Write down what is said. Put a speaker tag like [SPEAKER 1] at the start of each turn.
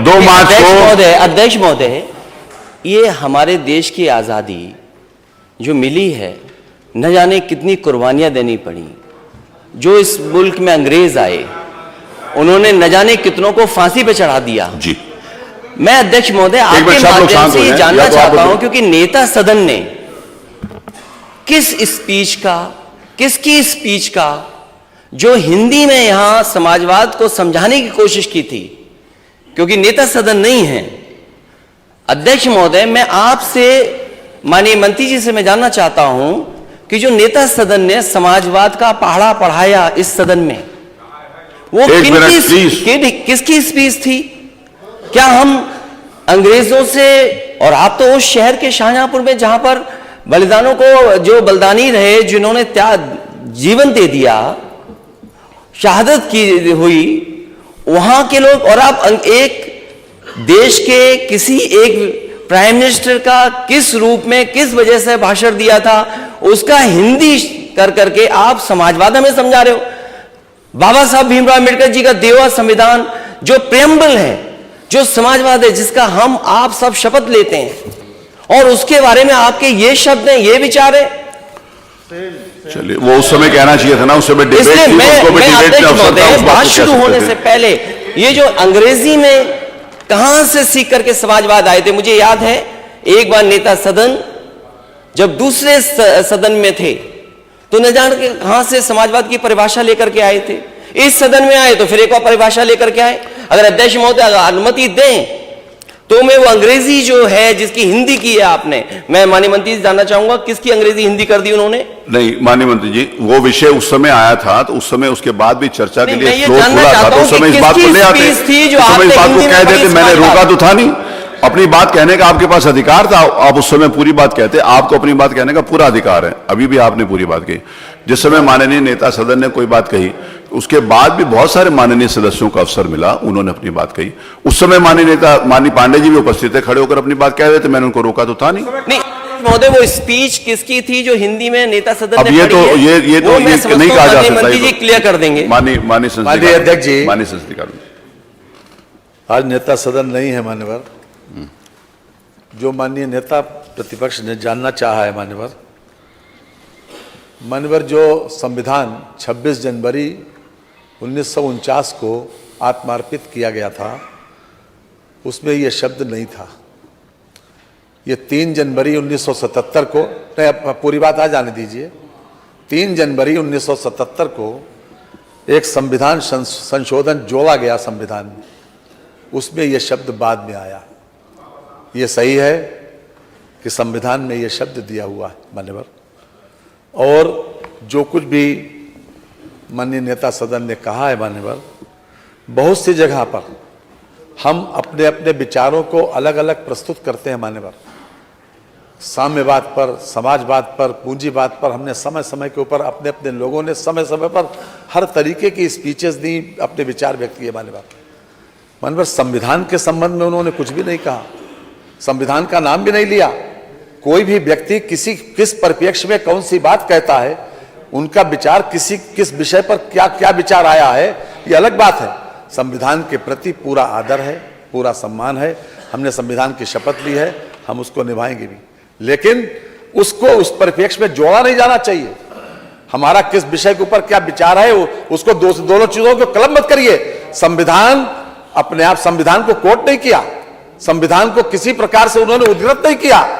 [SPEAKER 1] 2 मार्च को
[SPEAKER 2] अध्यक्ष महोदय, ये हमारे देश की आज़ादी जो मिली है, न जाने कितनी कुर्बानियां देनी पड़ी। जो इस मुल्क में अंग्रेज आए, उन्होंने न जाने कितनों को फांसी पे चढ़ा दिया जी। मैं अध्यक्ष महोदय आपके माध्यम से ये जानना चाहता हूं, क्योंकि नेता सदन ने किसकी स्पीच का जो हिंदी में यहां समाजवाद को समझाने की कोशिश की थी, क्योंकि नेता सदन नहीं है। अध्यक्ष महोदय, मैं आपसे, माननीय मंत्री जी से मैं जानना चाहता हूं कि जो नेता सदन ने समाजवाद का पढ़ा पढ़ाया इस सदन में, वो किसकी स्पीच थी? क्या हम अंग्रेजों से, और आप तो उस शहर के शाहजहांपुर में जहां पर बलिदानों को, जो बलिदानी रहे, जिन्होंने जीवन दे दिया, शहादत की हुई, वहां के लोग, और आप एक देश के किसी एक प्राइम मिनिस्टर का किस रूप में, किस वजह से भाषण दिया था, उसका हिंदी कर करके आप समाजवाद हमें समझा रहे हो। बाबा साहब भीमराव अम्बेडकर जी का दिया संविधान जो प्रेम्बल है, जो समाजवाद है, जिसका हम आप सब शपथ लेते हैं, और उसके बारे में आपके ये शब्द हैं, ये विचार है।
[SPEAKER 1] चलिए, वो उस समय कहना चाहिए था ना, उस समय डिबेट थी,
[SPEAKER 2] बात शुरू होने से पहले ये जो अंग्रेजी में कहां से सीख करके समाजवाद आए थे, मुझे याद है एक बार नेता सदन जब दूसरे सदन में थे, तो न जान के कहां से समाजवाद की परिभाषा लेकर के आए थे। इस सदन में आए तो फिर एक और परिभाषा लेकर के आए। अगर अध्यक्ष महोदय अनुमति दें तो मैं वो अंग्रेजी जो है, जिसकी हिंदी की है आपने, मैं माननीय मंत्री जी जानना चाहूंगा किसकी अंग्रेजी हिंदी कर दी उन्होंने?
[SPEAKER 1] नहीं माननीय मंत्री जी, वो विषय उस समय आया था, तो उस समय उसके बाद भी चर्चा के लिए
[SPEAKER 2] फ्लोर खुला था,
[SPEAKER 1] तो उस समय इस बात को ले आते, उस समय इस बात को कह देते। मैंने रोका तो था नहीं, अपनी बात कहने का आपके पास अधिकार था, आप उस समय पूरी बात कहते। आपको अपनी बात कहने का पूरा अधिकार है, अभी भी आपने पूरी बात कही। जिस समय माननीय नेता सदन ने कोई बात कही, उसके बाद भी बहुत सारे माननीय सदस्यों को अवसर मिला, उन्होंने अपनी बात कही। उस समय माननीय पांडे जी भी उपस्थित थे, खड़े होकर अपनी बात कह रहे थे, मैंने उनको रोका तो था नहीं।
[SPEAKER 2] महोदय, वो स्पीच किसकी थी जो हिंदी में नेता सदन
[SPEAKER 1] अब
[SPEAKER 2] ने
[SPEAKER 1] ये तो नहीं कहा जा सकता।
[SPEAKER 2] मंत्री जी क्लियर कर देंगे।
[SPEAKER 1] माननीय अध्यक्ष जी, माननीय संस्कृति,
[SPEAKER 3] आज नेता सदन नहीं है मान्यवर। जो माननीय नेता प्रतिपक्ष ने जानना चाहा है मान्यवर, जो संविधान 26 जनवरी 1949 को आत्मार्पित किया गया था, उसमें यह शब्द नहीं था। ये 3 जनवरी 1977 को, नहीं पूरी बात आ जाने दीजिए, 3 जनवरी 1977 को एक संविधान संशोधन जोड़ा गया संविधान में, उसमें यह शब्द बाद में आया। ये सही है कि संविधान में यह शब्द दिया हुआ है मान्यवर, और जो कुछ भी माननीय नेता सदन ने कहा है मान्यवर, बहुत सी जगह पर हम अपने अपने विचारों को अलग अलग प्रस्तुत करते हैं मान्यवर। साम्यवाद पर, समाजवाद पर, पूंजीवाद पर हमने समय समय के ऊपर अपने अपने लोगों ने समय समय पर हर तरीके की स्पीचेस दी, अपने विचार व्यक्त किए मान्यवर। संविधान के संबंध में उन्होंने कुछ भी नहीं कहा, संविधान का नाम भी नहीं लिया। कोई भी व्यक्ति किस परिप्रेक्ष्य में कौन सी बात कहता है, उनका विचार किस विषय पर क्या क्या विचार आया है, ये अलग बात है। संविधान के प्रति पूरा आदर है, पूरा सम्मान है, हमने संविधान की शपथ ली है, हम उसको निभाएंगे भी, लेकिन उसको उस परिप्रेक्ष्य में जोड़ा नहीं जाना चाहिए। हमारा किस विषय के ऊपर क्या विचार है, उसको दोनों चीजों को कलम मत करिए। संविधान अपने आप, संविधान को कोट नहीं किया, संविधान को किसी प्रकार से उन्होंने उद्धृत नहीं किया।